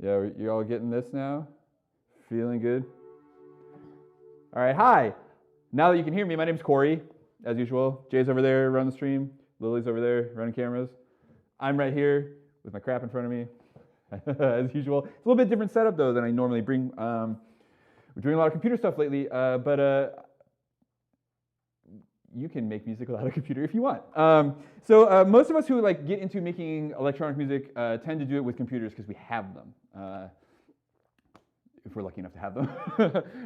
Yeah, you're all getting this now? Feeling good? All right, hi. Now that you can hear me, my name's Corey, as usual. Jay's over there running the stream. Lily's over there running cameras. I'm right here with my crap in front of me, as usual. It's a little bit different setup, though, than I normally bring. We're doing a lot of computer stuff lately, but you can make music without a computer if you want. So most of us who get into making electronic music tend to do it with computers because we have them. If we're lucky enough to have them,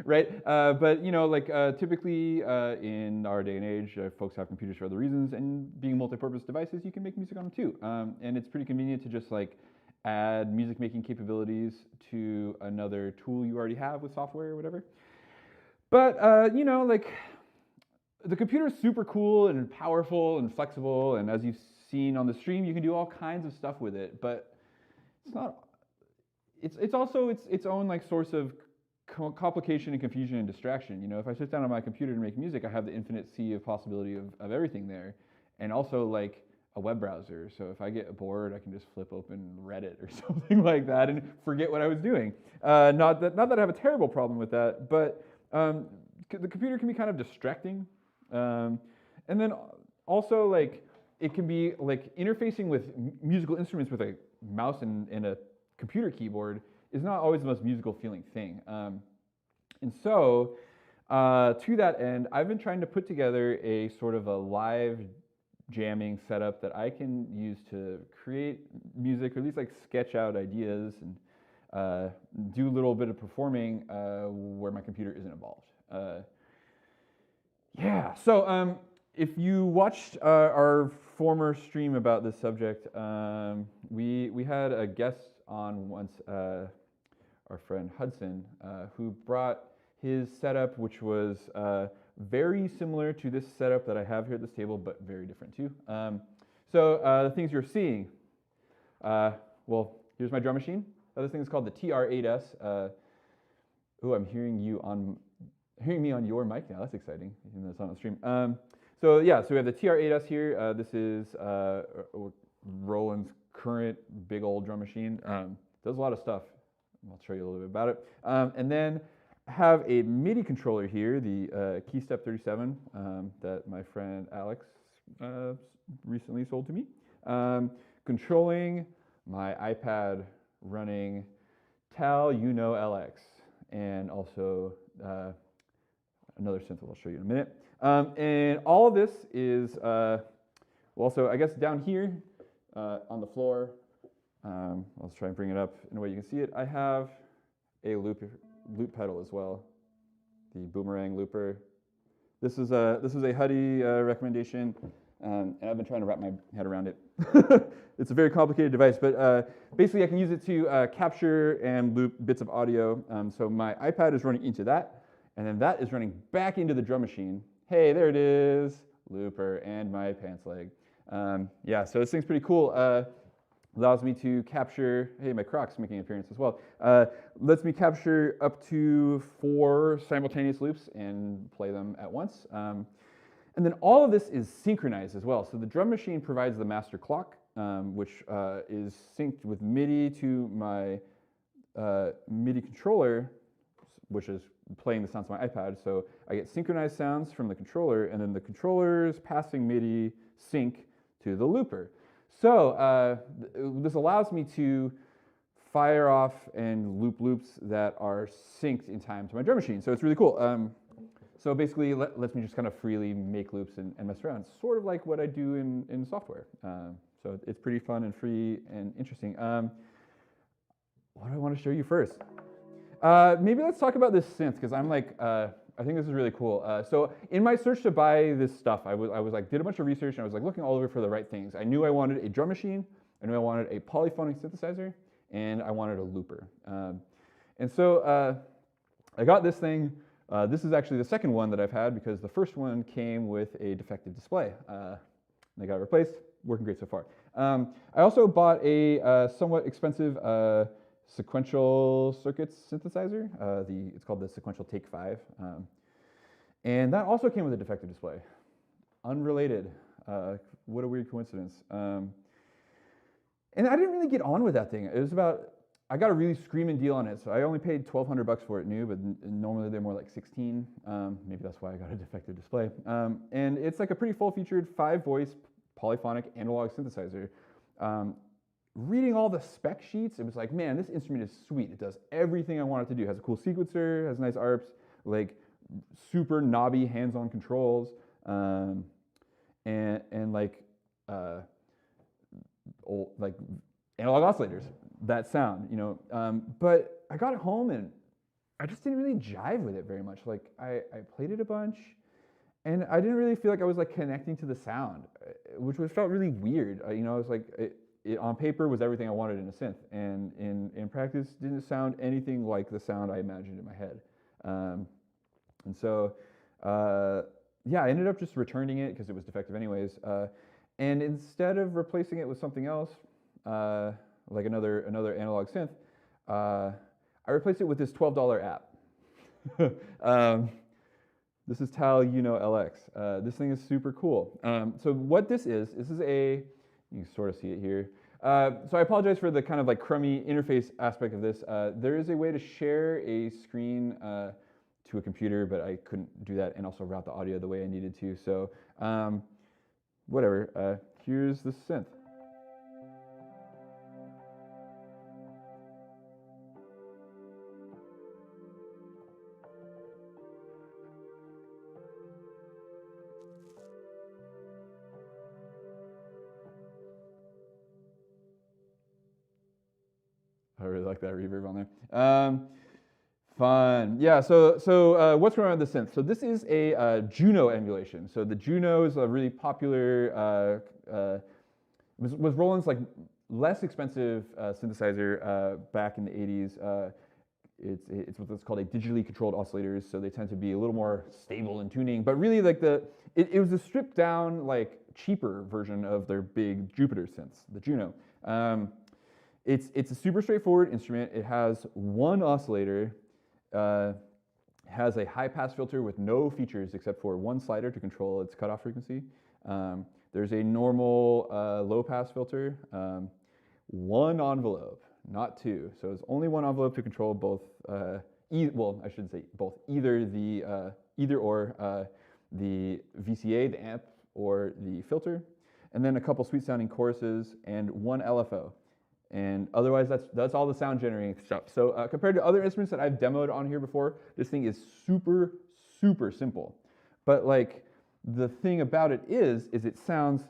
right? But typically in our day and age, folks have computers for other reasons, and being multi-purpose devices, you can make music on them too. And it's pretty convenient to just add music making capabilities to another tool you already have with software or whatever. But the computer is super cool and powerful and flexible, and as you've seen on the stream, you can do all kinds of stuff with it. But it's not. It's also its own source of complication and confusion and distraction. If I sit down on my computer to make music, I have the infinite sea of possibility of everything there, and also a web browser. So if I get bored, I can just flip open Reddit or something like that and forget what I was doing. Not that I have a terrible problem with that, but the computer can be kind of distracting. And then also it can be interfacing with musical instruments with a mouse and a computer keyboard is not always the most musical feeling thing. And so to that end, I've been trying to put together a sort of a live jamming setup that I can use to create music, or at least sketch out ideas and do a little bit of performing where my computer isn't involved. Yeah, so if you watched our former stream about this subject, we had a guest on once, our friend Hudson, who brought his setup, which was very similar to this setup that I have here at this table, but very different too. So the things you're seeing, well, here's my drum machine. This thing is called the TR8S. Oh, I'm hearing me on your mic now. That's exciting, even though it's not on the stream. So we have the TR8S here. This is Roland's current big old drum machine. Does a lot of stuff. I'll show you a little bit about it. And then I have a MIDI controller here, the Keystep 37 that my friend Alex recently sold to me, controlling my iPad running Tal LX, and also another synth I'll show you in a minute. And all of this is, so I guess down here on the floor, I'll try and bring it up in a way you can see it. I have a loop pedal as well, the Boomerang looper. This was a Huddy recommendation, and I've been trying to wrap my head around it. It's a very complicated device, but basically I can use it to capture and loop bits of audio. So my iPad is running into that, and then that is running back into the drum machine. Hey, there it is, looper and my pants leg. Yeah, so this thing's pretty cool. Allows me to capture, hey, my Croc's making an appearance as well. Lets me capture up to 4 simultaneous loops and play them at once. And then all of this is synchronized as well. So the drum machine provides the master clock, which is synced with MIDI to my MIDI controller, which is playing the sounds on my iPad. So I get synchronized sounds from the controller, and then the controller's passing MIDI sync to the looper. So this allows me to fire off and loop loops that are synced in time to my drum machine. So it's really cool. So basically, lets me just kind of freely make loops and mess around, sort of like what I do in software. So it's pretty fun and free and interesting. What do I want to show you first? Maybe let's talk about this synth, because I think this is really cool. So in my search to buy this stuff, I did a bunch of research, and I was looking all over for the right things. I knew I wanted a drum machine, I knew I wanted a polyphonic synthesizer, and I wanted a looper. And so I got this thing. This is actually the second one that I've had, because the first one came with a defective display. They got it replaced, working great so far. I also bought a somewhat expensive sequential circuits synthesizer. It's called the Sequential Take 5. And that also came with a defective display. Unrelated. What a weird coincidence. And I didn't really get on with that thing. It was about, I got a really screaming deal on it. So I only paid $1,200 for it new, but normally they're more like 16. Maybe that's why I got a defective display. And it's like a pretty full-featured 5-voice polyphonic analog synthesizer. Reading all the spec sheets, it was like, man, this instrument is sweet. It does everything I want it to do. It has a cool sequencer, has nice ARPs, like super knobby hands-on controls, and like old like analog oscillators that sound, you know. But I got it home and I just didn't really jive with it very much. Like I played it a bunch, and I didn't really feel like I was like connecting to the sound, which felt really weird. You know, I was like. It on paper was everything I wanted in a synth, and in practice didn't sound anything like the sound I imagined in my head. And so, yeah, I ended up just returning it because it was defective anyways. And instead of replacing it with something else, like another analog synth, I replaced it with this $12 app. This is Tal LX. This thing is super cool. So what this is a you can sort of see it here. So I apologize for the kind of like crummy interface aspect of this. There is a way to share a screen to a computer, but I couldn't do that and also route the audio the way I needed to. So whatever, here's the synth. I really like that reverb on there. Fun. Yeah, so what's going on with the synth? So this is a Juno emulation. So the Juno is a really popular, was Roland's like less expensive synthesizer back in the 80s. It's what's called a digitally controlled oscillators, so they tend to be a little more stable in tuning. But really, like it was a stripped down, like cheaper version of their big Jupiter synths, the Juno. It's a super straightforward instrument. It has one oscillator, has a high pass filter with no features except for one slider to control its cutoff frequency. There's a normal low pass filter, one envelope, not two. So it's only one envelope to control both, well, I shouldn't say both, either the VCA, the amp, or the filter, and then a couple sweet sounding choruses and one LFO. And otherwise, that's all the sound generating stuff. So compared to other instruments that I've demoed on here before, this thing is super, super simple. But like the thing about it is it sounds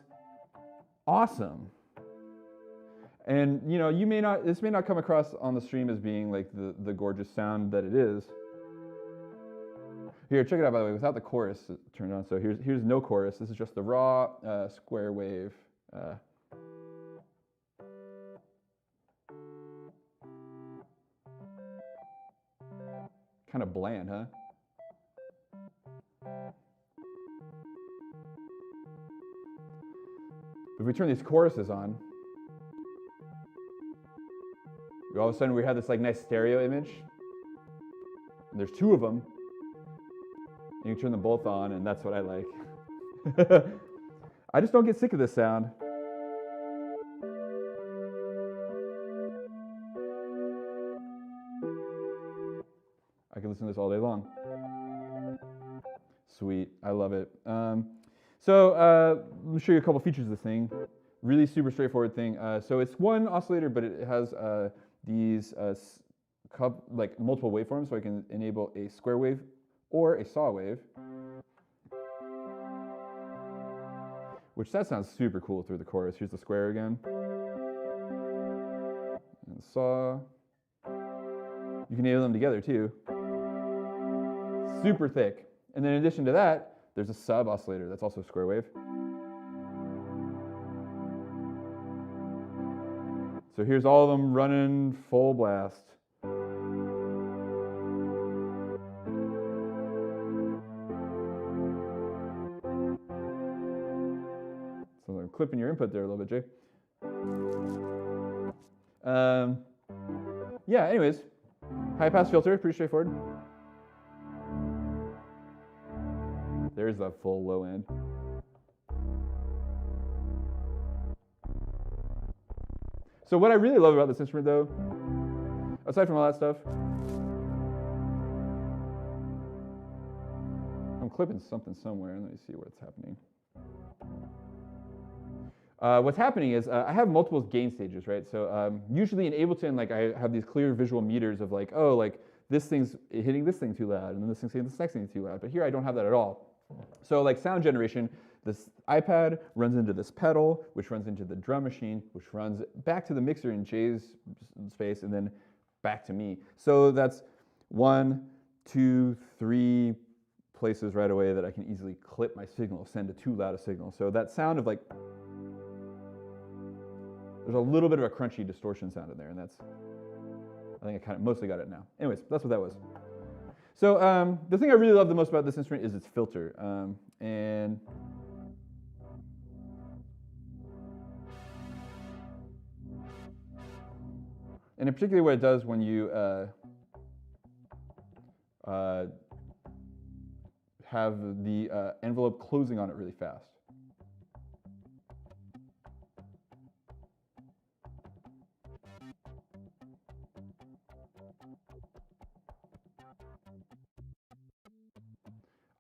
awesome. And you know, this may not come across on the stream as being like the gorgeous sound that it is. Here, check it out by the way, without the chorus turned on. So here's no chorus. This is just the raw square wave. Kind of bland, huh? If we turn these choruses on, all of a sudden we have this like nice stereo image. And there's two of them. And you can turn them both on, and that's what I like. I just don't get sick of this sound. I can listen to this all day long. Sweet, I love it. So let me show you a couple features of this thing. Really super straightforward thing. So it's one oscillator, but it has these like multiple waveforms, so I can enable a square wave or a saw wave, which that sounds super cool through the chorus. Here's the square again, and the saw. You can enable them together too. Super thick. And then in addition to that, there's a sub oscillator that's also a square wave. So here's all of them running full blast. So I'm clipping your input there a little bit, Jay. Yeah, anyways, high pass filter, pretty straightforward. There's the full low end. So what I really love about this instrument though aside from all that stuff, I'm clipping something somewhere. Let me see what's happening. What's happening is I have multiple gain stages, right? So usually in Ableton, like I have these clear visual meters of like, oh, like this thing's hitting this thing too loud, and then this thing's hitting this next thing too loud. But here I don't have that at all. So like sound generation, this iPad runs into this pedal, which runs into the drum machine, which runs back to the mixer in Jay's space, and then back to me. So that's 1, 2, 3 places right away that I can easily clip my signal, send a too loud a signal. So that sound of like, there's a little bit of a crunchy distortion sound in there, and that's, I think I kind of mostly got it now. Anyways, that's what that was. So the thing I really love the most about this instrument is its filter. And in particular what it does when you have the envelope closing on it really fast.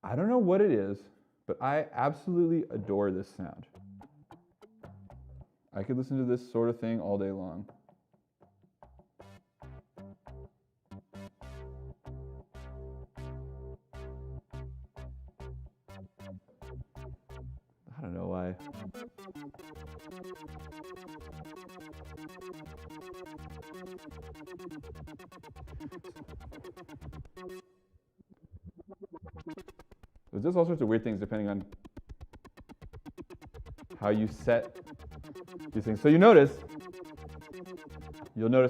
I don't know what it is, but I absolutely adore this sound. I could listen to this sort of thing all day long. I don't know why. There's just all sorts of weird things depending on how you set these things. So you'll notice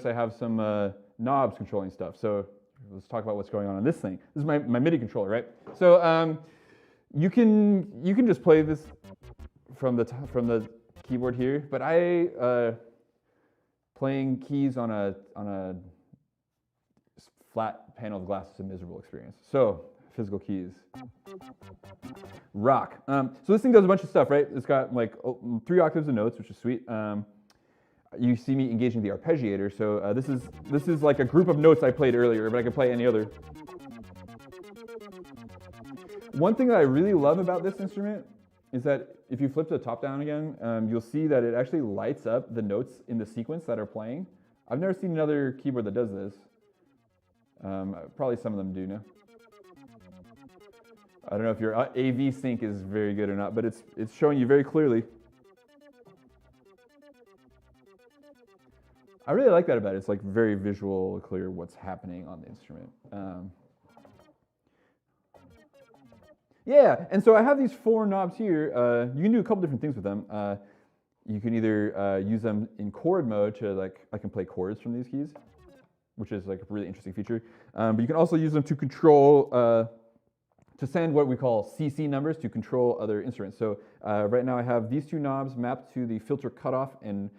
I have some knobs controlling stuff. So let's talk about what's going on this thing. This is my MIDI controller, right? So you can just play this from the keyboard here, but playing keys on a flat panel of glass is a miserable experience. So physical keys. Rock. So this thing does a bunch of stuff, right? It's got like 3 octaves of notes, which is sweet. You see me engaging the arpeggiator. So this is like a group of notes I played earlier, but I could play any other. One thing that I really love about this instrument is that if you flip the top down again, you'll see that it actually lights up the notes in the sequence that are playing. I've never seen another keyboard that does this. Probably some of them do now. I don't know if your AV sync is very good or not, but it's showing you very clearly. I really like that about it. It's like very visual, clear what's happening on the instrument. Yeah, and so I have these 4 knobs here. You can do a couple different things with them. You can either use them in chord mode to like, I can play chords from these keys, which is like a really interesting feature. But you can also use them to control, to send what we call CC numbers to control other instruments. So right now I have these 2 knobs mapped to the filter cutoff and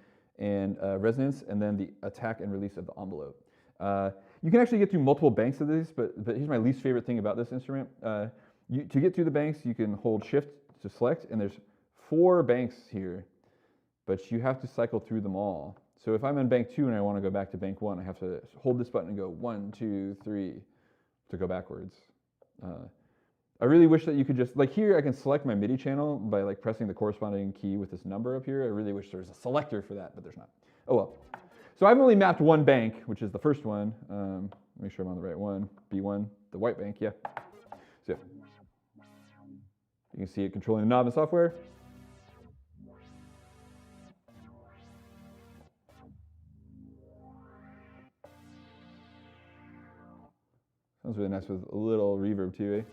resonance, and then the attack and release of the envelope. You can actually get through multiple banks of these, but here's my least favorite thing about this instrument. To get through the banks, you can hold shift to select, and there's 4 banks here, but you have to cycle through them all. So if I'm in bank 2 and I want to go back to bank 1, I have to hold this button and go 1, 2, 3 to go backwards. I really wish that you could just, like here I can select my MIDI channel by like pressing the corresponding key with this number up here. I really wish there was a selector for that, but there's not. Oh well. So I've only mapped 1 bank, which is the first one. Make sure I'm on the right one. B1, the white bank, yeah. So you can see it controlling the knob and software. Sounds really nice with a little reverb too, eh?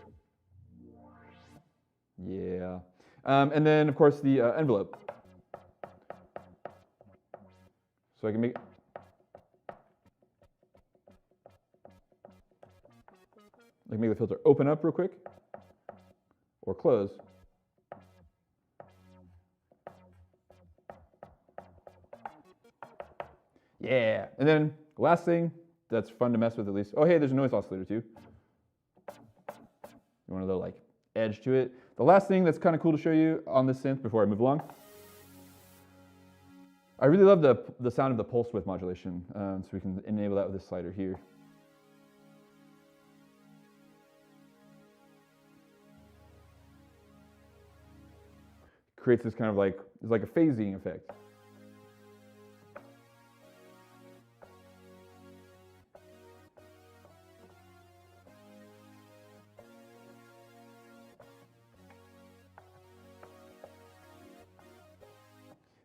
Yeah. And then, of course, the envelope. So I can make the filter open up real quick or close. Yeah. And then the last thing that's fun to mess with at least. Oh, hey, there's a noise oscillator too. You want a little like edge to it. The last thing that's kind of cool to show you on this synth before I move along. I really love the sound of the pulse width modulation, so we can enable that with this slider here. Creates this kind of like, it's like a phasing effect.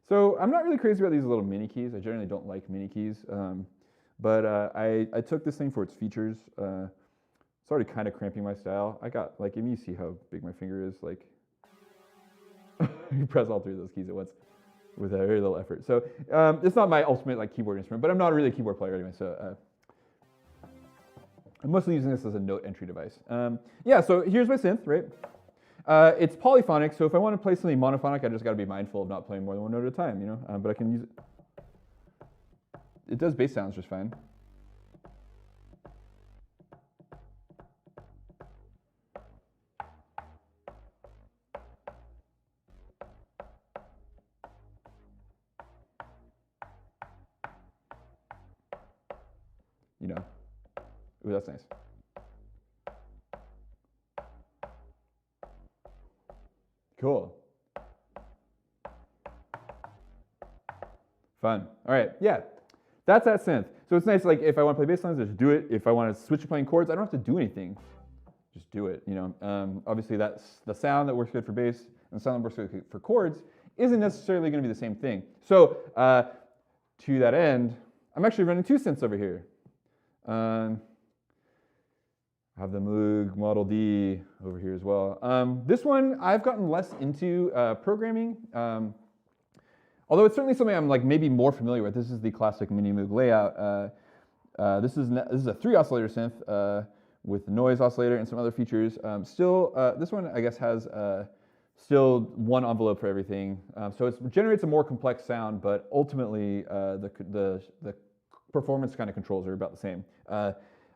So I'm not really crazy about these little mini keys. I generally don't like mini keys, but I took this thing for its features. It's already kind of cramping my style. I got like, and you see how big my finger is. Like, you press all three of those keys at once with a very little effort. So it's not my ultimate like keyboard instrument, but I'm not really a keyboard player anyway. So I'm mostly using this as a note entry device. Yeah. So here's my synth, right? It's polyphonic, so if I want to play something monophonic, I just got to be mindful of not playing more than one note at a time, you know. But I can use it. It does bass sounds just fine. You know. Ooh, that's nice. Cool. Fun. All right, yeah. That's that synth. So it's nice, like if I want to play bass lines, just do it. If I want to switch to playing chords, I don't have to do anything. Just do it, you know. Obviously that's the sound that works good for bass and the sound that works good for chords isn't necessarily going to be the same thing. So to that end, I'm actually running two synths over here. I have the Moog Model D over here as well. This one, I've gotten less into programming, although it's certainly something I'm like maybe more familiar with. This is the classic Mini Moog layout. This is a 3 oscillator synth with noise oscillator and some other features. This one I guess has still one envelope for everything. So it generates a more complex sound, but ultimately the performance kind of controls are about the same.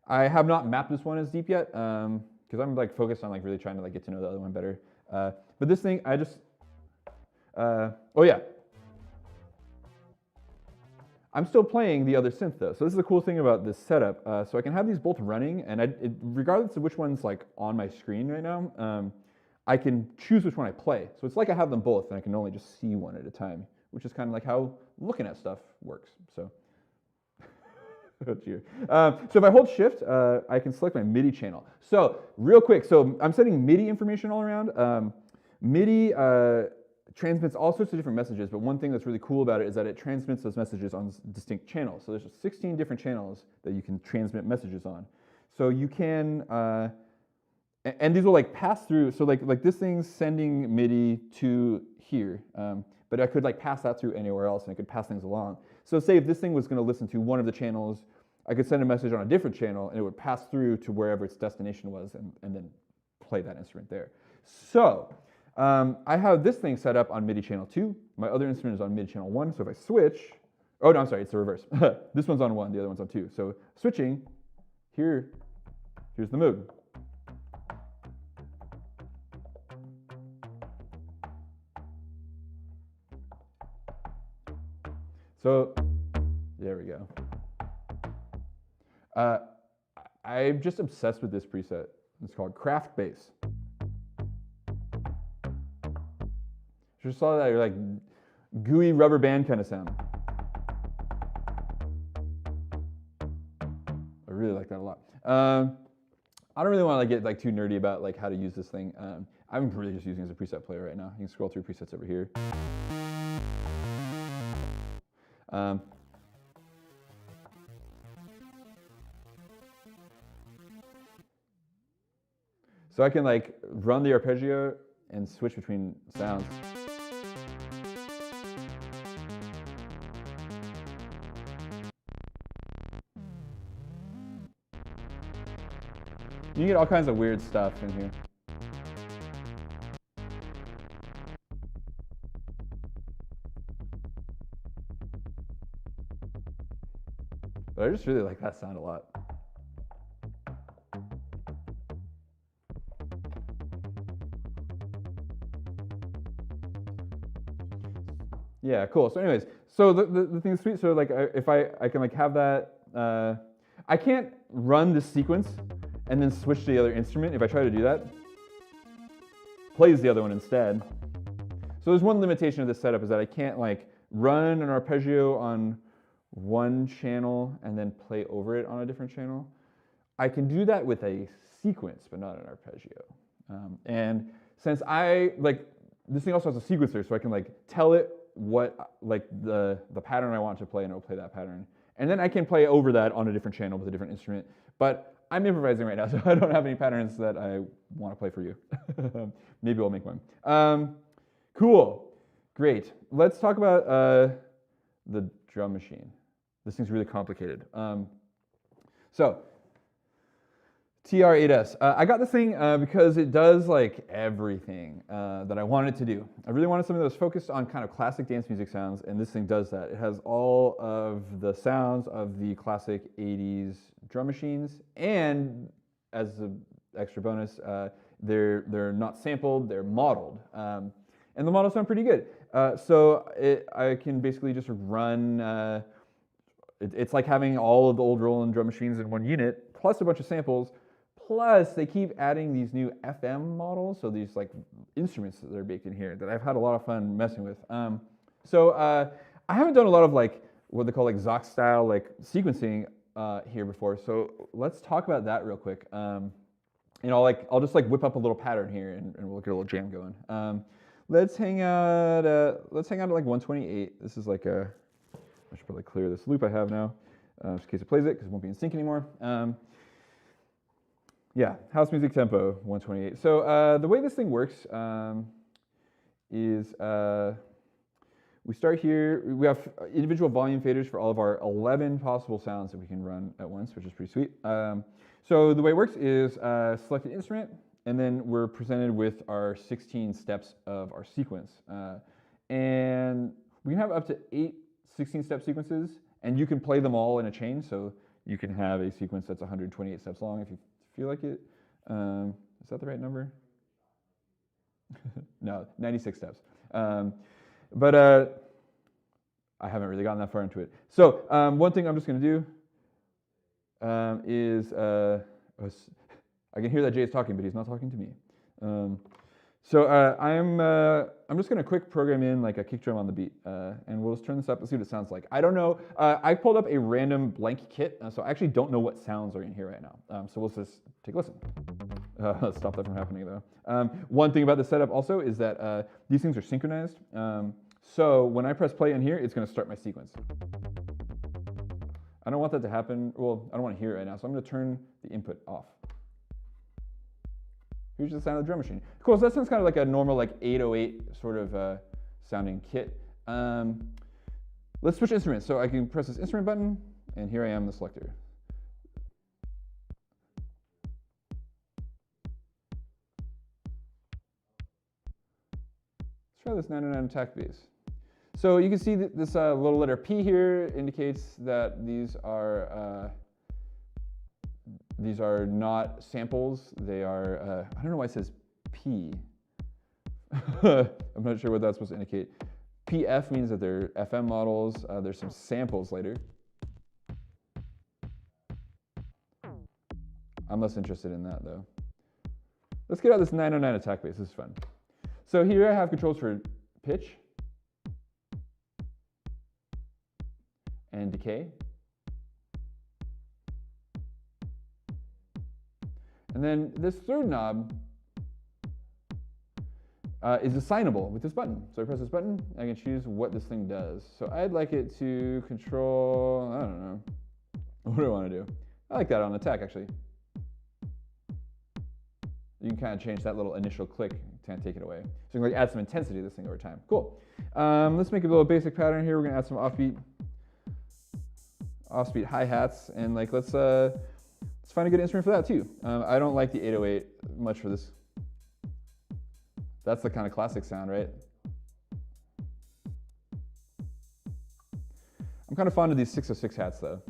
I have not mapped this one as deep yet because I'm like focused on like really trying to like get to know the other one better. But this thing, I just, oh yeah. I'm still playing the other synth though. So this is the cool thing about this setup. So I can have these both running and regardless of which one's like on my screen right now, I can choose which one I play. So it's like I have them both and I can only just see one at a time, which is kind of like how looking at stuff works. So. So if I hold shift, I can select my MIDI channel. So real quick, so I'm setting MIDI information all around. MIDI transmits all sorts of different messages, but one thing that's really cool about it is that it transmits those messages on distinct channels. So there's 16 different channels that you can transmit messages on. So you can, and these will like pass through, so like this thing's sending MIDI to here, but I could like pass that through anywhere else and I could pass things along. So say if this thing was going to listen to one of the channels, I could send a message on a different channel and it would pass through to wherever its destination was and then play that instrument there. So I have this thing set up on MIDI channel 2. My other instrument is on MIDI channel 1. So if I switch, oh no, I'm sorry, it's the reverse. This one's on 1, the other one's on 2. So switching, here's the Moog. So there we go. I'm just obsessed with this preset. It's called Craft Bass. Just saw that like gooey rubber band kind of sound. I really like that a lot. I don't really want to get like too nerdy about like how to use this thing. I'm really just using it as a preset player right now. You can scroll through presets over here. So I can like run the arpeggio and switch between sounds. You get all kinds of weird stuff in here. But I just really like that sound a lot. Yeah, cool. So anyways, So the thing is sweet. So like if I can like have that, I can't run this sequence and then switch to the other instrument. If I try to do that, plays the other one instead. So there's one limitation of this setup is that I can't like run an arpeggio on one channel and then play over it on a different channel. I can do that with a sequence, but not an arpeggio. And since this thing also has a sequencer, so I can like tell it what like the pattern I want to play, and it'll play that pattern. And then I can play over that on a different channel with a different instrument. But I'm improvising right now, so I don't have any patterns that I want to play for you. Maybe I'll make one. Cool, great. Let's talk about the drum machine. This thing's really complicated. So TR-8S. I got this thing because it does like everything that I wanted to do. I really wanted something that was focused on kind of classic dance music sounds, and this thing does that. It has all of the sounds of the classic 80s drum machines, and as an extra bonus, they're not sampled, they're modeled. And the models sound pretty good. I can basically just run, it's like having all of the old Roland drum machines in one unit, plus a bunch of samples. Plus, they keep adding these new FM models, so these like instruments that are baked in here that I've had a lot of fun messing with. I haven't done a lot of like what they call like Zox style like sequencing here before. So let's talk about that real quick. I'll just like whip up a little pattern here, and we'll get a little jam going. Let's hang out at like 128. This is like I should probably clear this loop I have now, just in case it plays it, because it won't be in sync anymore. Yeah, house music tempo, 128. So the way this thing works is we start here. We have individual volume faders for all of our 11 possible sounds that we can run at once, which is pretty sweet. So the way it works is select an instrument, and then we're presented with our 16 steps of our sequence. And we can have up to 8 16-step sequences, and you can play them all in a chain. So you can have a sequence that's 128 steps long if you feel like it. Is that the right number? No, 96 steps. But I haven't really gotten that far into it. So one thing I'm just going to do is I can hear that Jay is talking, but he's not talking to me. I'm just going to quick program in like a kick drum on the beat, and we'll just turn this up and see what it sounds like. I don't know. I pulled up a random blank kit, so I actually don't know what sounds are in here right now. So we'll just take a listen. Let's stop that from happening though. One thing about the setup also is that these things are synchronized. So when I press play in here, it's going to start my sequence. I don't want that to happen. Well, I don't want to hear it right now, so I'm going to turn the input off. Here's the sound of the drum machine. Cool, so that sounds kind of like a normal like 808 sort of sounding kit. Let's switch instruments. So I can press this instrument button, and here I am, the selector. Let's try this 909 attack bass. So you can see that this little letter P here indicates that these are not samples. They are, I don't know why it says P. I'm not sure what that's supposed to indicate. PF means that they're FM models. There's some samples later. I'm less interested in that though. Let's get out this 909 attack bass. This is fun. So here I have controls for pitch and decay. And then this third knob is assignable with this button. So I press this button, I can choose what this thing does. So I'd like it to control, I don't know, what do I want to do? I like that on attack actually. You can kind of change that little initial click to kind of take it away. So you can like add some intensity to this thing over time. Cool. Let's make a little basic pattern here. We're gonna add some offbeat hi-hats, and like let's find a good instrument for that too. I don't like the 808 much for this. That's the kind of classic sound, right? I'm kind of fond of these 606 hats though.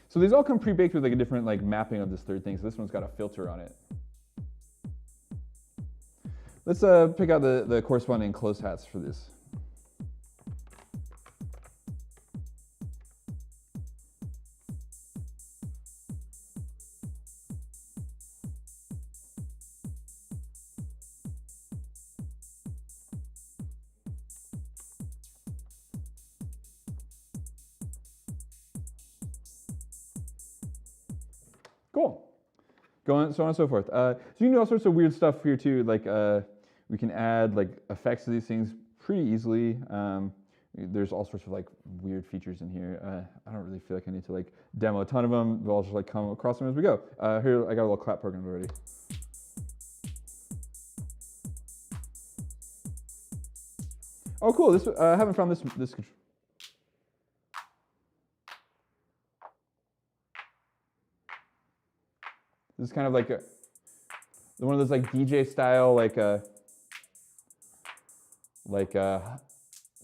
So these all come pre-baked with like a different like mapping of this third thing. So this one's got a filter on it. Let's pick out the corresponding close hats for this. Cool. So on and so forth. So you can do all sorts of weird stuff here too. Like we can add like effects to these things pretty easily. There's all sorts of like weird features in here. I don't really feel like I need to like demo a ton of them. I'll just like come across them as we go. Here I got a little clap program already. Oh, cool. This I haven't found this. This is kind of like one of those like DJ style like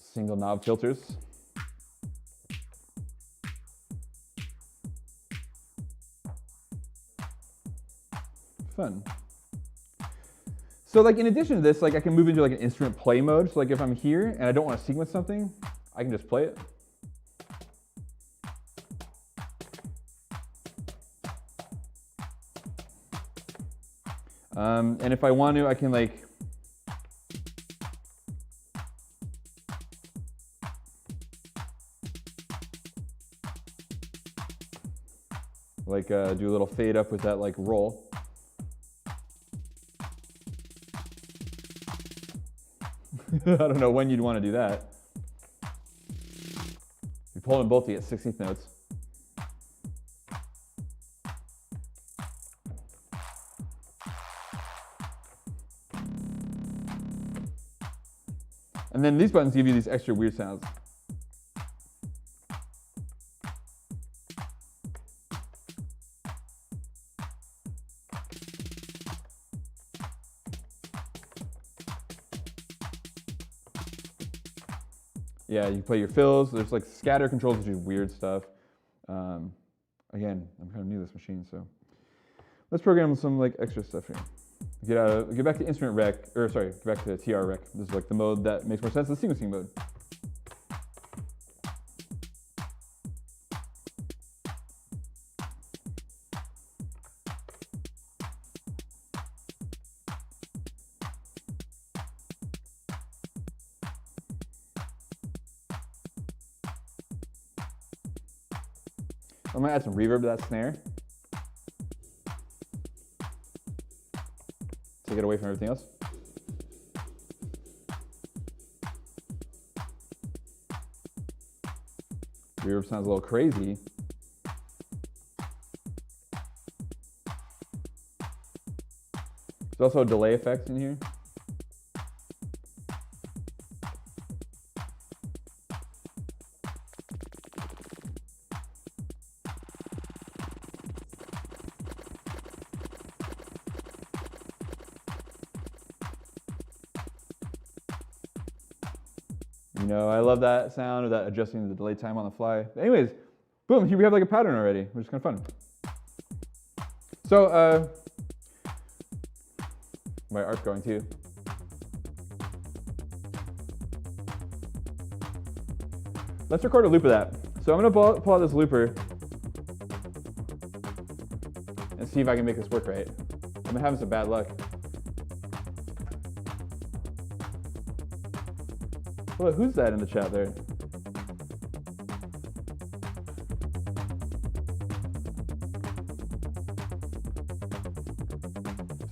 single knob filters. Fun. So like in addition to this, like I can move into like an instrument play mode. So like if I'm here and I don't want to sequence something, I can just play it. And if I want to, I can like do a little fade up with that like roll. I don't know when you'd want to do that. You pull them both to get 16th notes. And then these buttons give you these extra weird sounds. Yeah, you play your fills. There's like scatter controls, which is weird stuff. Again, I'm kind of new to this machine, so let's program some like extra stuff here. Get back to instrument rec, or sorry, get back to TR rec. This is like the mode that makes more sense, the sequencing mode. I'm gonna add some reverb to that snare. Take it away from everything else. Reverb sounds a little crazy. There's also a delay effect in here. You know, I love that sound of that adjusting the delay time on the fly. Anyways, boom, here we have like a pattern already, which is kind of fun. So, my art's going too. Let's record a loop of that. So I'm gonna pull out this looper and see if I can make this work right. I'm having some bad luck. Well, who's that in the chat there?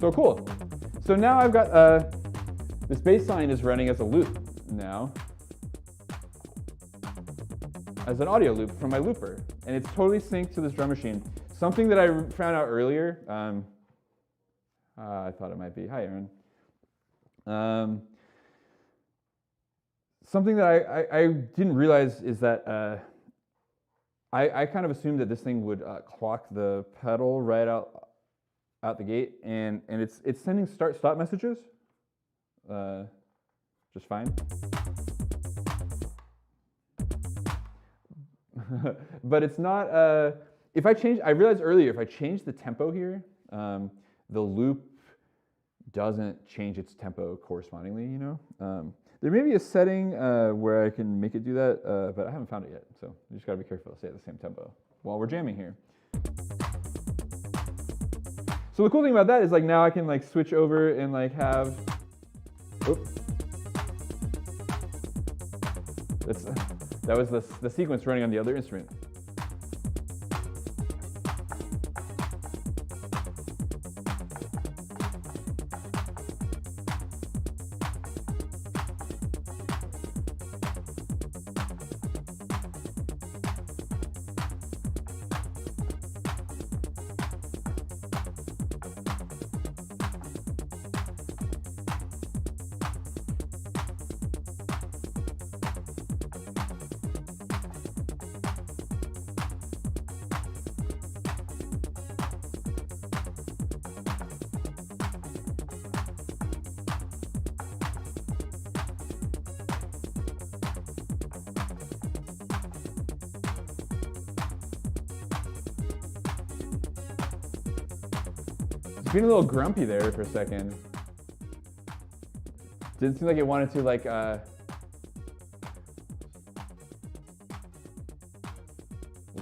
So cool. So now I've got, this bass line is running as a loop now, as an audio loop from my looper. And it's totally synced to this drum machine. Something that I found out earlier, I thought it might be, hi Aaron. Something that I didn't realize is that I kind of assumed that this thing would clock the pedal right out the gate, and it's sending start-stop messages just fine. But it's not, I realized earlier, if I change the tempo here, the loop doesn't change its tempo correspondingly, you know? There may be a setting where I can make it do that, but I haven't found it yet. So you just gotta be careful to stay at the same tempo while we're jamming here. So the cool thing about that is like now I can like switch over and like have, that was the sequence running on the other instrument. It's being a little grumpy there for a second. Didn't seem like it wanted to like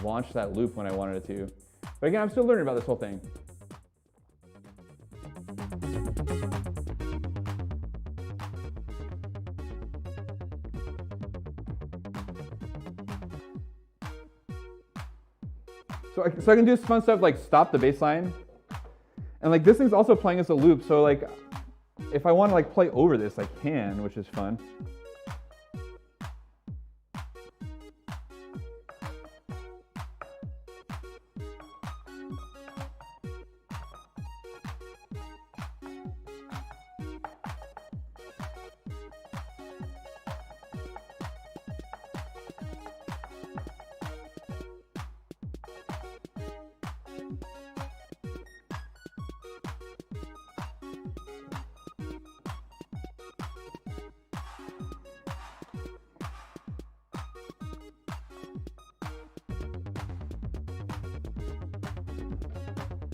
launch that loop when I wanted it to. But again, I'm still learning about this whole thing. So I can do fun stuff like stop the bass line. And like this thing's also playing as a loop, so like if I want to like play over this, I can, which is fun.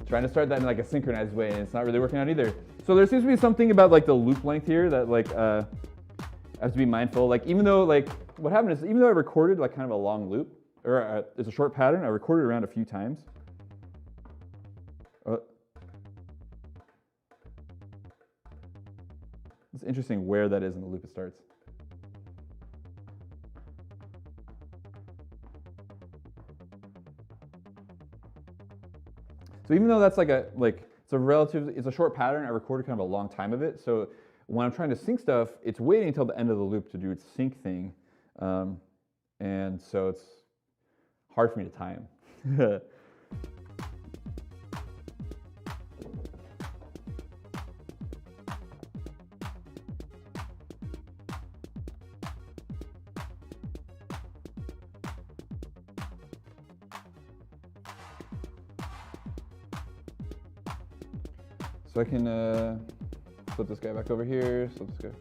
Trying to start that in like a synchronized way, and it's not really working out either. So there seems to be something about like the loop length here that like I have to be mindful. Like even though like what happened is even though I recorded like kind of a long loop or it's a short pattern, I recorded around a few times. It's interesting where that is in the loop it starts. So even though that's like it's a short pattern, I recorded kind of a long time of it. So when I'm trying to sync stuff, it's waiting until the end of the loop to do its sync thing. And so it's hard for me to time. So I can flip this guy back over here, flip this guy.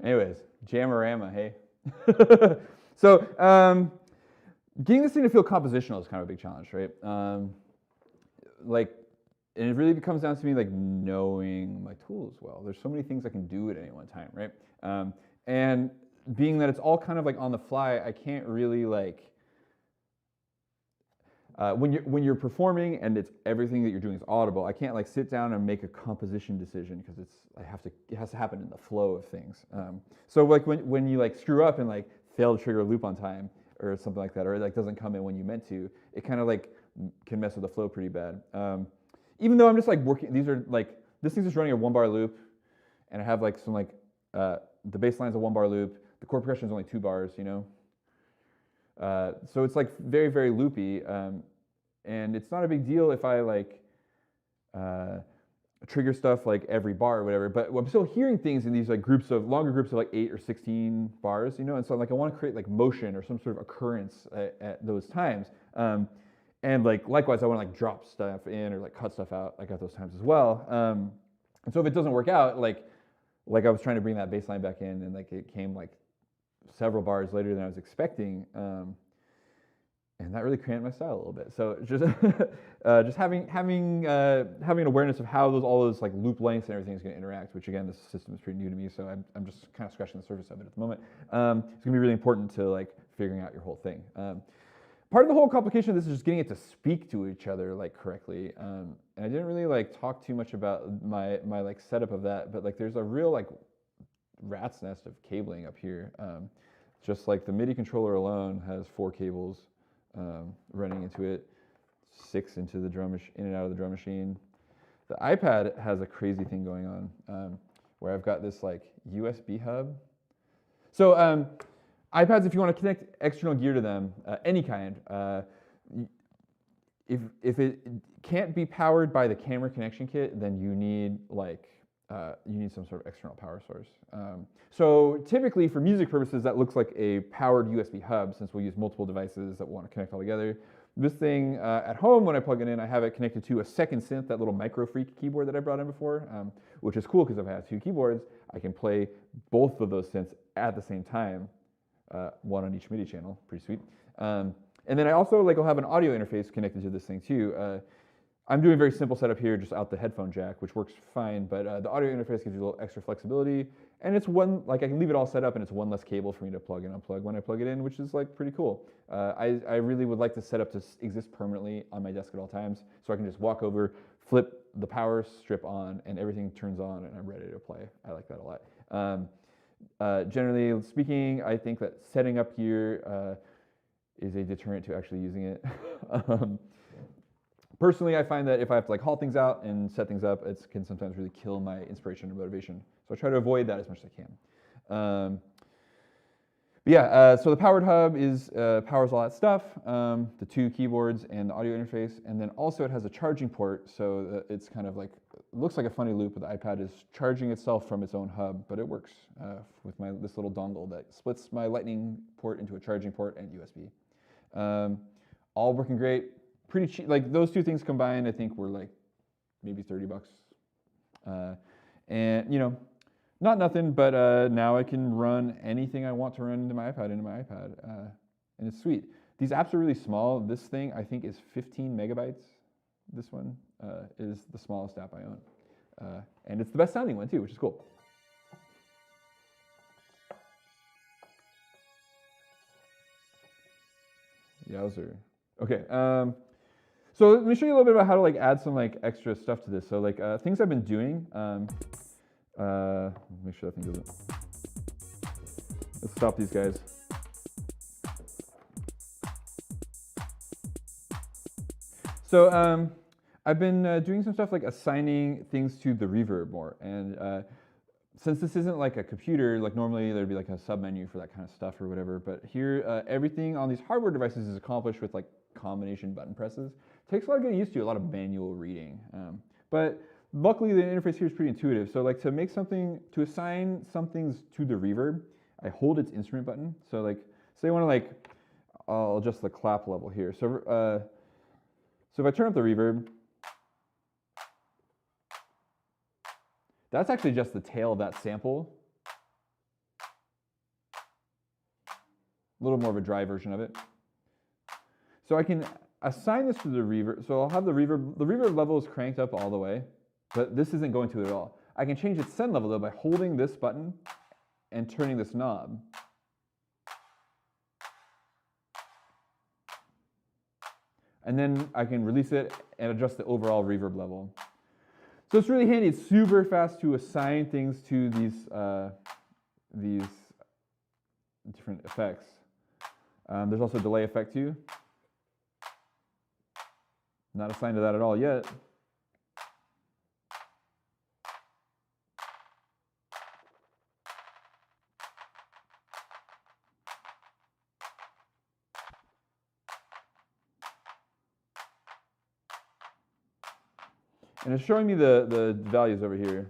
Anyways, Jamorama, hey. So getting this thing to feel compositional is kind of a big challenge, right? And it really comes down to me like knowing my tools well. There's so many things I can do at any one time, right? And being that it's all kind of like on the fly, I can't really like, when you're performing and it's everything that you're doing is audible, I can't like sit down and make a composition decision because it has to happen in the flow of things. So like when you like screw up and like fail to trigger a loop on time or something like that, or it like doesn't come in when you meant to, it kind of like can mess with the flow pretty bad. Even though I'm just like working, this thing's just running a 1-bar loop, and I have like some like the bass line's a 1-bar loop, the chord progression is only 2 bars, you know. So it's like very, very loopy, and it's not a big deal if I like trigger stuff like every bar or whatever, but I'm still hearing things in these like longer groups of like 8 or 16 bars, you know, and so like I want to create like motion or some sort of occurrence at those times. And like likewise, I want to like drop stuff in or like cut stuff out like at those times as well. And so if it doesn't work out, like I was trying to bring that bass line back in, and like it came like several bars later than I was expecting, and that really cramped my style a little bit. So just having an awareness of how all those like loop lengths and everything is going to interact, which again, this system is pretty new to me, so I'm just kind of scratching the surface of it at the moment. It's going to be really important to like figuring out your whole thing. Part of the whole complication of this is just getting it to speak to each other like correctly. And I didn't really like talk too much about my like setup of that, but like there's a real like rat's nest of cabling up here. Just like the MIDI controller alone has 4 cables running into it, 6 into the in and out of the drum machine. The iPad has a crazy thing going on where I've got this like USB hub. So iPads, if you want to connect external gear to them, any kind, if it can't be powered by the camera connection kit, then you need some sort of external power source. So typically for music purposes, that looks like a powered USB hub, since we'll use multiple devices that want to connect all together. This thing at home, when I plug it in, I have it connected to a second synth, that little Micro Freak keyboard that I brought in before, which is cool because if I have 2 keyboards, I can play both of those synths at the same time, one on each MIDI channel. Pretty sweet. And then I also will have an audio interface connected to this thing too. I'm doing a very simple setup here, just out the headphone jack, which works fine, but the audio interface gives you a little extra flexibility, and it's I can leave it all set up, and it's one less cable for me to plug and unplug when I plug it in, which is like pretty cool. I really would like the setup to exist permanently on my desk at all times, so I can just walk over, flip the power strip on, and everything turns on, and I'm ready to play. I like that a lot. Generally speaking, I think that setting up here is a deterrent to actually using it. Personally, I find that if I have to like haul things out and set things up, it can sometimes really kill my inspiration and motivation. So I try to avoid that as much as I can. But yeah, so the powered hub powers all that stuff, the 2 keyboards and the audio interface, and then also it has a charging port, so it's kind of like, it looks like a funny loop, but the iPad is charging itself from its own hub, but it works with this little dongle that splits my Lightning port into a charging port and USB. All working great. Pretty cheap, like those 2 things combined, I think were like maybe $30. And you know, not nothing, but now I can run anything I want to run into my iPad, and it's sweet. These apps are really small. This thing I think is 15 megabytes. This one is the smallest app I own, and it's the best sounding one too, which is cool. Yowzer. Okay. So let me show you a little bit about how to like add some like extra stuff to this. So like things I've been doing. Make sure that thing doesn't. Let's stop these guys. So I've been doing some stuff like assigning things to the reverb more. And since this isn't like a computer, like normally there'd be like a submenu for that kind of stuff or whatever. But here, everything on these hardware devices is accomplished with like combination button presses. Takes a lot of getting used to, a lot of manual reading. But luckily the interface here is pretty intuitive. So like to assign some things to the reverb, I hold its instrument button. So like, say I want to I'll adjust the clap level here. So if I turn up the reverb, that's actually just the tail of that sample. A little more of a dry version of it. So I can assign this to the reverb. So I'll have the reverb level is cranked up all the way, but this isn't going to it at all. I can change its send level though by holding this button and turning this knob. And then I can release it and adjust the overall reverb level. So it's really handy. It's super fast to assign things to these different effects. There's also a delay effect too. Not assigned to that at all yet. And it's showing me the values over here.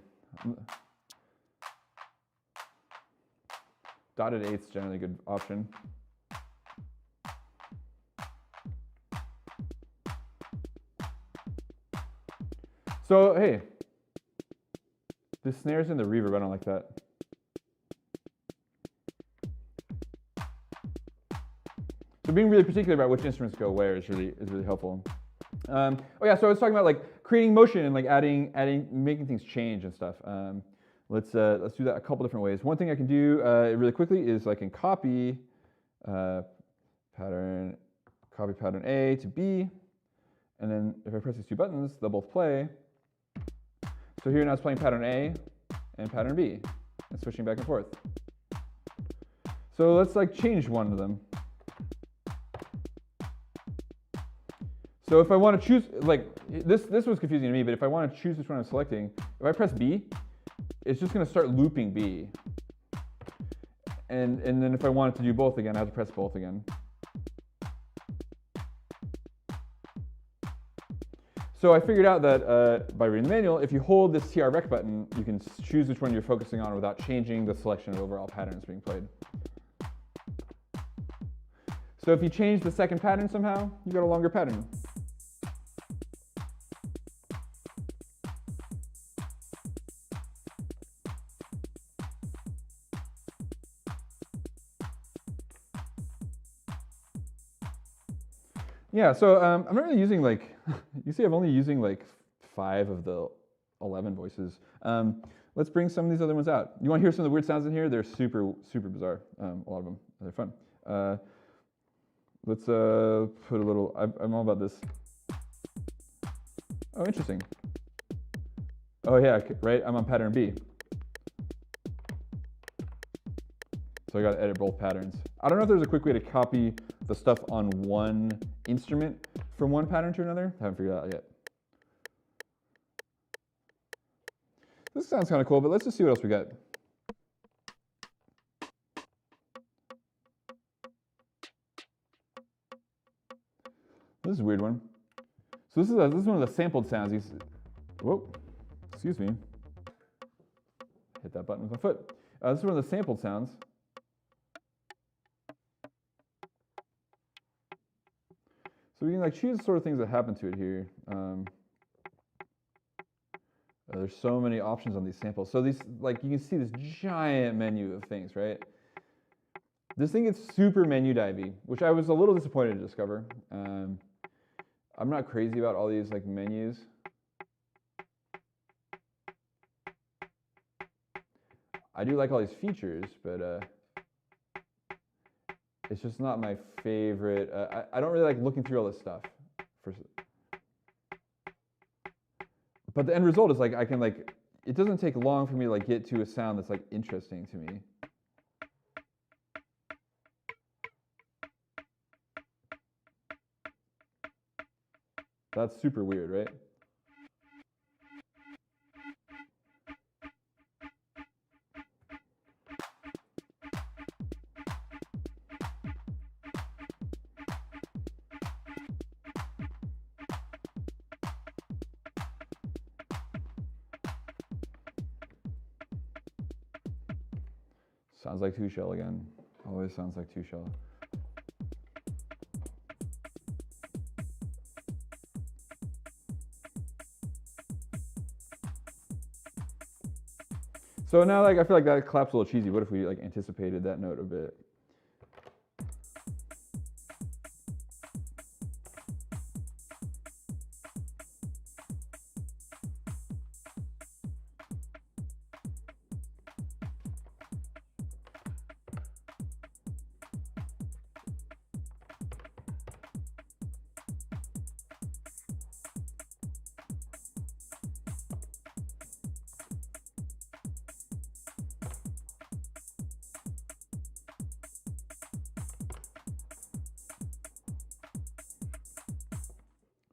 Dotted eighths is generally a good option. So hey, the snare's in the reverb. I don't like that. So being really particular about which instruments go where is really helpful. Oh yeah, so I was talking about like creating motion and like making things change and stuff. Let's do that a couple different ways. One thing I can do really quickly is I can copy pattern A to B, and then if I press these two buttons, they'll both play. So here now it's playing pattern A and pattern B, and switching back and forth. So let's like change one of them. So if I want to choose, like this was confusing to me, but if I want to choose which one I'm selecting, if I press B, it's just going to start looping B. And then if I want it to do both again, I have to press both again. So I figured out that by reading the manual, if you hold this TR rec button, you can choose which one you're focusing on without changing the selection of overall patterns being played. So if you change the second pattern somehow, you got a longer pattern. Yeah, so I'm not really using like, you see I'm only using like 5 of the 11 voices. Let's bring some of these other ones out. You want to hear some of the weird sounds in here? They're super bizarre, a lot of them. They're fun. Let's put a little, I'm all about this. Oh, interesting. Oh yeah, right, I'm on pattern B. So I got to edit both patterns. I don't know if there's a quick way to copy the stuff on one instrument from one pattern to another. Haven't figured that out yet. This sounds kind of cool, but let's just see what else we got. This is a weird one. So this is one of the sampled sounds. Whoa, excuse me. Hit that button with my foot. This is one of the sampled sounds. So we can like choose the sort of things that happen to it here. There's so many options on these samples. So these, like you can see this giant menu of things, right? This thing gets super menu divey, which I was a little disappointed to discover. I'm not crazy about all these like menus. I do like all these features, but it's just not my favorite. I don't really like looking through all this stuff. But the end result is like I can like, it doesn't take long for me to like get to a sound that's like interesting to me. That's super weird, right? Sounds like 2-shell again. Always sounds like 2-shell. So now like I feel like that clap's a little cheesy. What if we like anticipated that note a bit?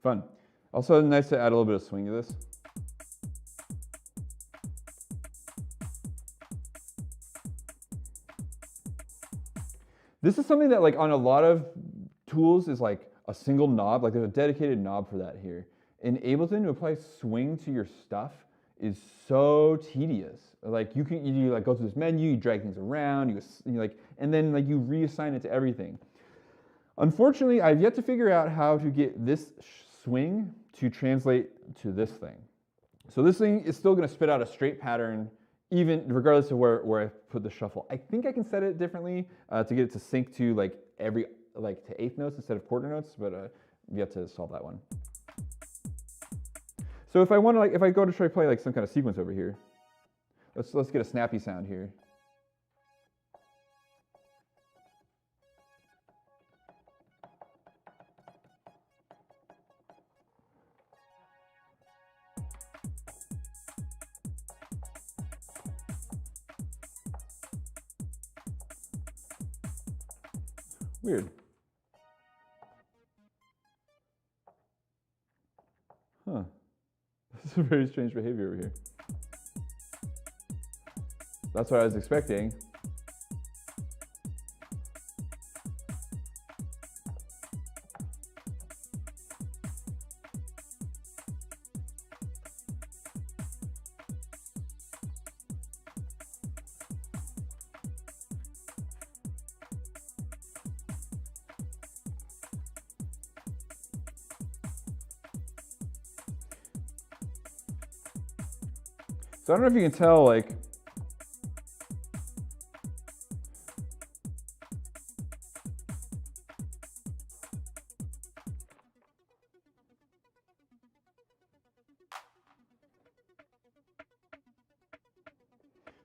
Fun. Also nice to add a little bit of swing to this. This is something that like on a lot of tools is like a single knob, like there's a dedicated knob for that here. In Ableton, to apply swing to your stuff is so tedious. Like you like go through this menu, you drag things around, you like, and then like you reassign it to everything. Unfortunately, I've yet to figure out how to get this swing to translate to this thing. So this thing is still going to spit out a straight pattern, even regardless of where I put the shuffle. I think I can set it differently to get it to sync to like to eighth notes instead of quarter notes, but we have to solve that one. So if I want to if I go to try to play like some kind of sequence over here, let's get a snappy sound here. Weird. Huh. This is a very strange behavior over here. That's what I was expecting. So I don't know if you can tell, like,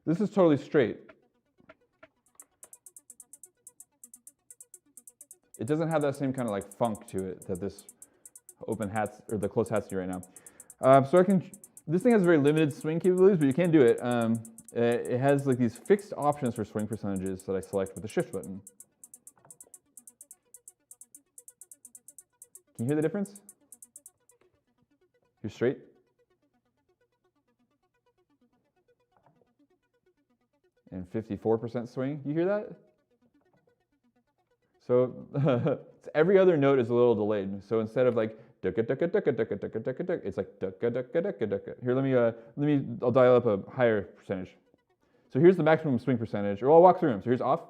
this is totally straight. It doesn't have that same kind of like funk to it that this open hats or the closed hats do right now. So I can. This thing has very limited swing capabilities, but you can do it. It has like these fixed options for swing percentages that I select with the shift button. Can you hear the difference? You're straight. And 54% swing. You hear that? So every other note is a little delayed. So instead of like it's like here. I'll dial up a higher percentage. So here's the maximum swing percentage, or I'll walk through them. So here's off.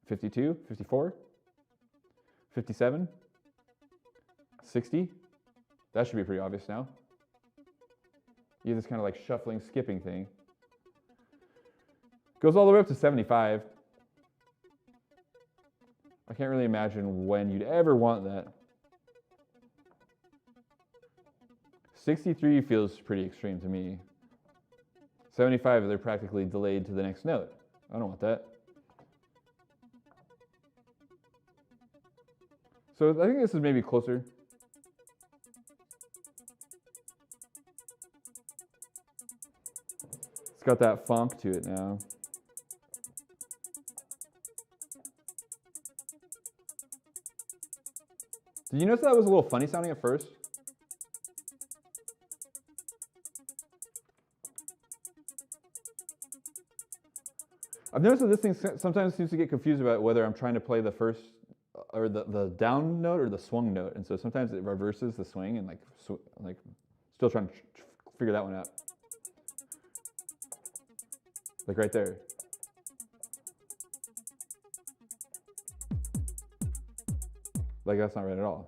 52, 54, 57, 60. That should be pretty obvious now. You have this kind of like shuffling, skipping thing. Goes all the way up to 75. I can't really imagine when you'd ever want that. 63 feels pretty extreme to me. 75, they're practically delayed to the next note. I don't want that. So I think this is maybe closer. It's got that funk to it now. Did you notice that was a little funny sounding at first? I've noticed that this thing sometimes seems to get confused about whether I'm trying to play the first or the down note or the swung note, and so sometimes it reverses the swing and like still trying to figure that one out. Like right there. Like that's not right at all.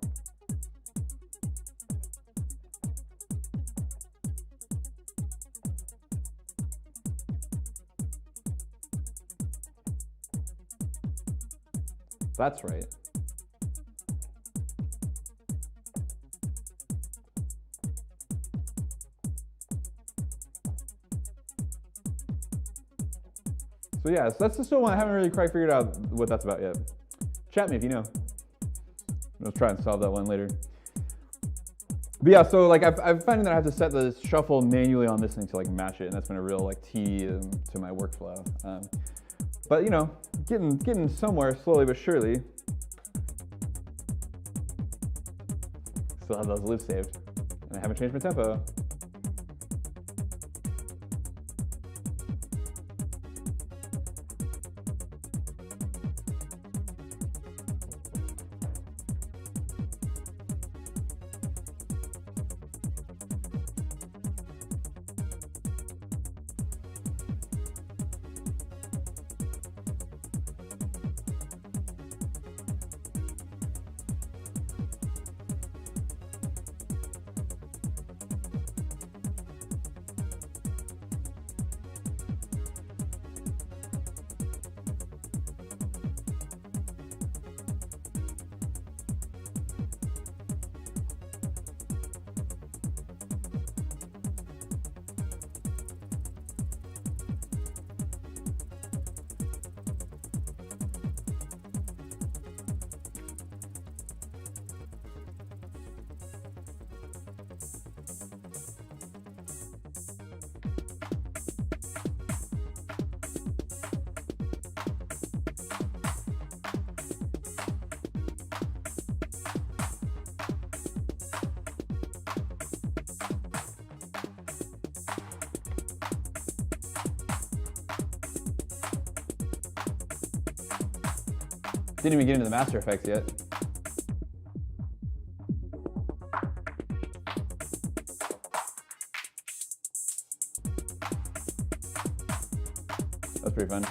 That's right. So yeah, so that's the still one I haven't really quite figured out what that's about yet. Chat me if you know. I'll try and solve that one later. But yeah, so like I've finding that I have to set the shuffle manually on this thing to like match it, and that's been a real like tedium to my workflow. But you know, getting somewhere slowly but surely. still have those loops saved. And I haven't changed my tempo. Didn't even get into the master effects yet. That's pretty fun.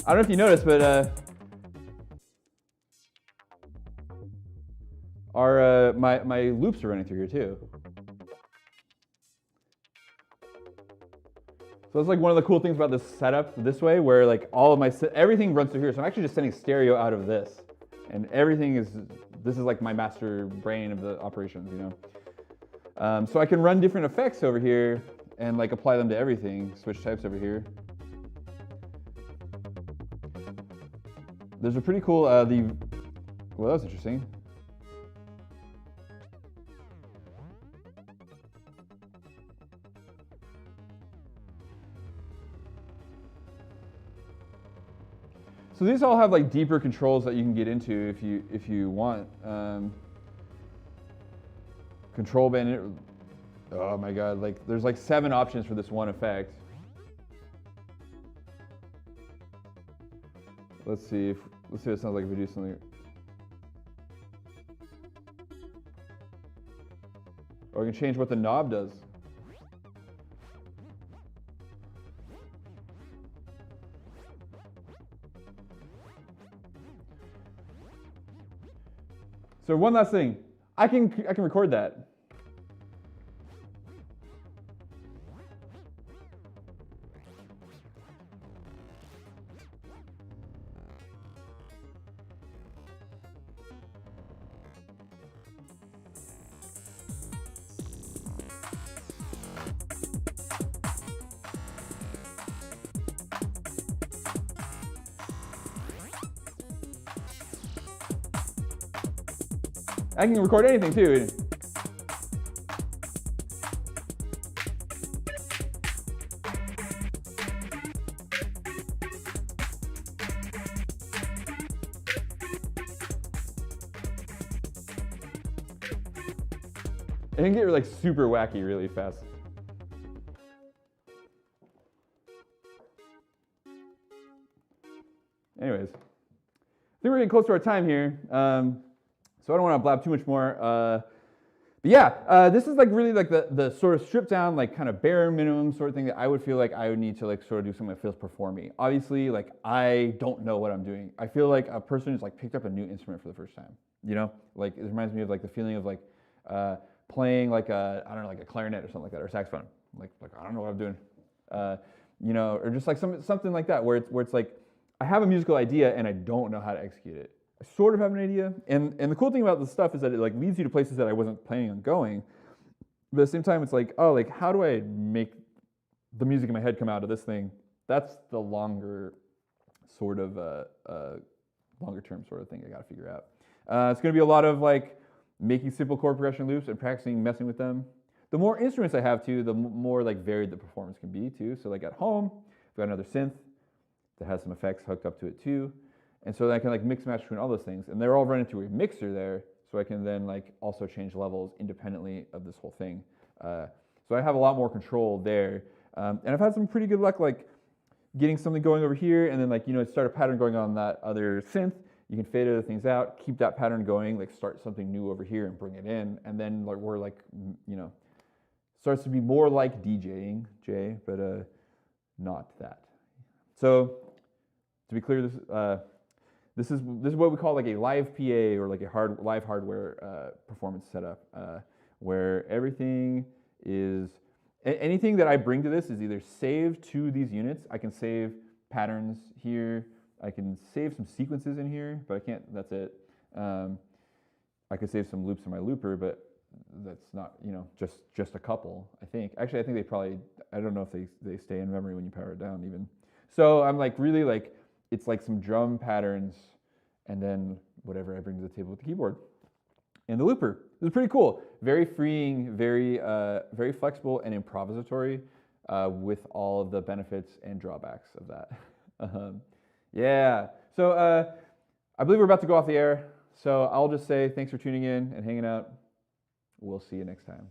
I don't know if you noticed, but my loops are running through here too. So that's like one of the cool things about this setup this way, where like all of my, everything runs through here. So I'm actually just sending stereo out of this, and everything is, this is like my master brain of the operations, you know? So I can run different effects over here and like apply them to everything, switch types over here. There's a pretty cool, well, that was interesting. So these all have like deeper controls that you can get into if you want. Control band. Oh my god! Like there's like 7 options for this one effect. Let's see what it sounds like if we do something. Or we can change what the knob does. So one last thing, I can record that. I can record anything too. It can get like super wacky really fast. Anyways, I think we're getting close to our time here. So I don't want to blab too much more. But yeah, this is like really like the sort of stripped down, like kind of bare minimum sort of thing that I would feel like I would need to like sort of do something that feels performy. Obviously, like I don't know what I'm doing. I feel like a person who's like picked up a new instrument for the first time. You know, like it reminds me of like the feeling of like playing like I don't know, like a clarinet or something like that, or saxophone. Like I don't know what I'm doing. You know, or just like something like that where it's like I have a musical idea and I don't know how to execute it. I sort of have an idea, and the cool thing about this stuff is that it like leads you to places that I wasn't planning on going. But at the same time, it's like, oh, like how do I make the music in my head come out of this thing? That's the longer sort of longer term sort of thing I got to figure out. It's going to be a lot of like making simple chord progression loops and practicing messing with them. The more instruments I have too, the more like varied the performance can be too. So like at home, I've got another synth that has some effects hooked up to it too. And so I can like mix and match between all those things, and they're all running through a mixer there. so I can then like also change levels independently of this whole thing. So I have a lot more control there. And I've had some pretty good luck like getting something going over here, and then like, start a pattern going on that other synth. You can fade other things out, keep that pattern going, like start something new over here and bring it in. And then like we're like, starts to be more like DJing, Jay, but not that. So to be clear, this is what we call like a live PA, or like a live hardware performance setup, where everything is, anything that I bring to this is either saved to these units. I can save patterns here. I can save some sequences in here, but I can't, that's it. I could save some loops in my looper, but that's not, just a couple, I think. Actually, I think they probably, I don't know if they stay in memory when you power it down even. So I'm like really like, it's like some drum patterns and then whatever I bring to the table with the keyboard. And the looper. This is pretty cool. Very freeing, very flexible and improvisatory, with all of the benefits and drawbacks of that. Yeah. So I believe we're about to go off the air. So I'll just say thanks for tuning in and hanging out. We'll see you next time.